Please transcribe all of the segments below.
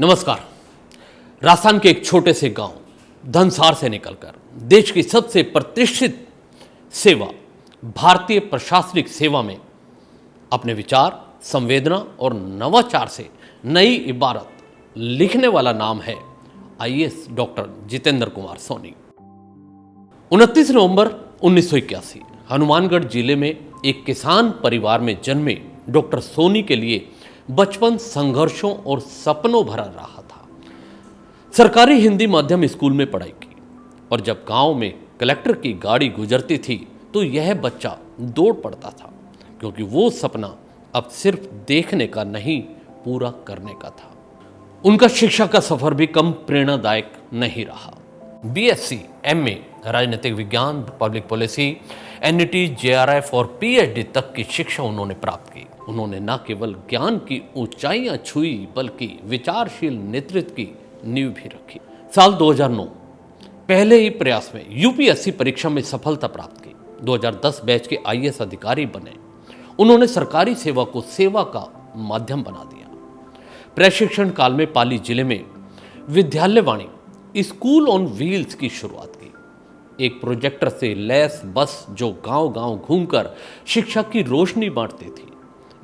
नमस्कार। राजस्थान के एक छोटे से गांव धनसार से निकलकर देश की सबसे प्रतिष्ठित सेवा भारतीय प्रशासनिक सेवा में अपने विचार, संवेदना और नवाचार से नई इबारत लिखने वाला नाम है आईएएस डॉक्टर जितेंद्र कुमार सोनी। 29 नवंबर 1981 हनुमानगढ़ जिले में एक किसान परिवार में जन्मे डॉक्टर सोनी के लिए बचपन संघर्षों और सपनों भरा रहा था। सरकारी हिंदी माध्यम स्कूल में पढ़ाई की और जब गांव में कलेक्टर की गाड़ी गुजरती थी तो यह बच्चा दौड़ पड़ता था, क्योंकि वो सपना अब सिर्फ देखने का नहीं, पूरा करने का था। उनका शिक्षा का सफर भी कम प्रेरणादायक नहीं रहा। बीएससी, एमए, राजनीतिक विज्ञान, पब्लिक पॉलिसी, एनईटी, जेआरएफ और पीएचडी तक की शिक्षा उन्होंने प्राप्त की। उन्होंने न केवल ज्ञान की ऊंचाइयां छुई बल्कि विचारशील नेतृत्व की नींव भी रखी। साल 2009 पहले ही प्रयास में यूपीएससी परीक्षा में सफलता प्राप्त की। 2010 बैच के आईएएस अधिकारी बने। उन्होंने सरकारी सेवा को सेवा का माध्यम बना दिया। प्रशिक्षण काल में पाली जिले में विद्यालयवाणी स्कूल ऑन व्हील्स की शुरुआत की, एक प्रोजेक्टर से लैस बस जो गांव-गांव घूमकर शिक्षा की रोशनी बांटती थी।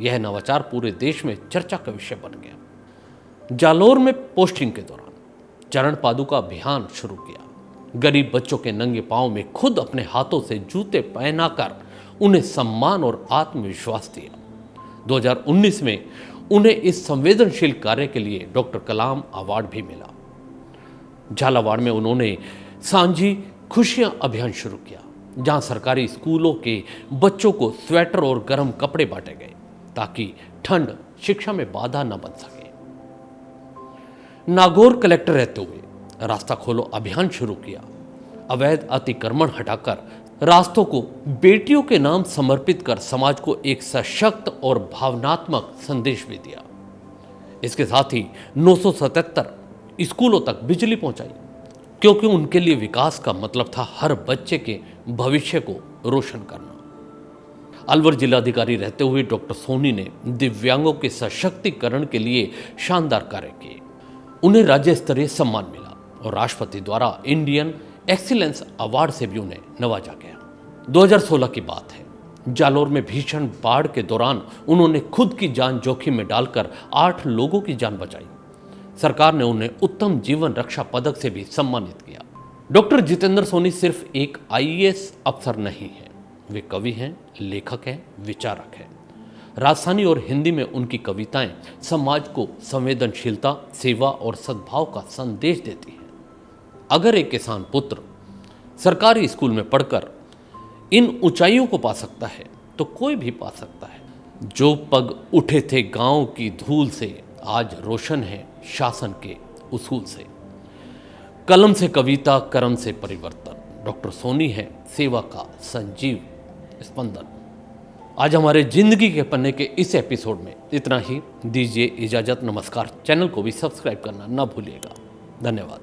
यह नवाचार पूरे देश में चर्चा का विषय बन गया। जालोर में पोस्टिंग के दौरान चरण पादुका अभियान शुरू किया। गरीब बच्चों के नंगे पांव में खुद अपने हाथों से जूते पहनाकर उन्हें सम्मान और आत्मविश्वास दिया। 2019 में उन्हें इस संवेदनशील कार्य के लिए डॉक्टर कलाम अवार्ड भी मिला। झालावाड़ में उन्होंने सांझी खुशियां अभियान शुरू किया, जहां सरकारी स्कूलों के बच्चों को स्वेटर और गर्म कपड़े बांटे गए ताकि ठंड शिक्षा में बाधा न बन सके। नागौर कलेक्टर रहते हुए रास्ता खोलो अभियान शुरू किया। अवैध अतिक्रमण हटाकर रास्तों को बेटियों के नाम समर्पित कर समाज को एक सशक्त और भावनात्मक संदेश भी दिया। इसके साथ ही 977 स्कूलों तक बिजली पहुंचाई, क्योंकि उनके लिए विकास का मतलब था हर बच्चे के भविष्य को रोशन करना। अलवर जिलाधिकारी रहते हुए डॉक्टर सोनी ने दिव्यांगों के सशक्तिकरण के लिए शानदार कार्य किए। उन्हें राज्य स्तरीय सम्मान मिला और राष्ट्रपति द्वारा इंडियन एक्सीलेंस अवार्ड से भी उन्हें नवाजा गया। 2016 की बात है। जालोर में भीषण बाढ़ के दौरान उन्होंने खुद की जान जोखिम में डालकर 8 लोगों की जान बचाई। सरकार ने उन्हें उत्तम जीवन रक्षा पदक से भी सम्मानित किया। डॉक्टर जितेंद्र सोनी सिर्फ एक आईएएस अफसर नहीं है, वे कवि हैं, लेखक हैं, विचारक हैं। राजस्थानी और हिंदी में उनकी कविताएं समाज को संवेदनशीलता, सेवा और सद्भाव का संदेश देती हैं। अगर एक किसान पुत्र सरकारी स्कूल में पढ़कर इन ऊंचाइयों को पा सकता है तो कोई भी पा सकता है। जो पग उठे थे गांव की धूल से आज रोशन है शासन के उसूल से। कलम से कविता, कर्म से परिवर्तन। डॉक्टर सोनी है सेवा का संजीव स्पंदन। आज हमारे जिंदगी के पन्ने के इस एपिसोड में इतना ही। दीजिए इजाजत। नमस्कार। चैनल को भी सब्सक्राइब करना ना भूलिएगा। धन्यवाद।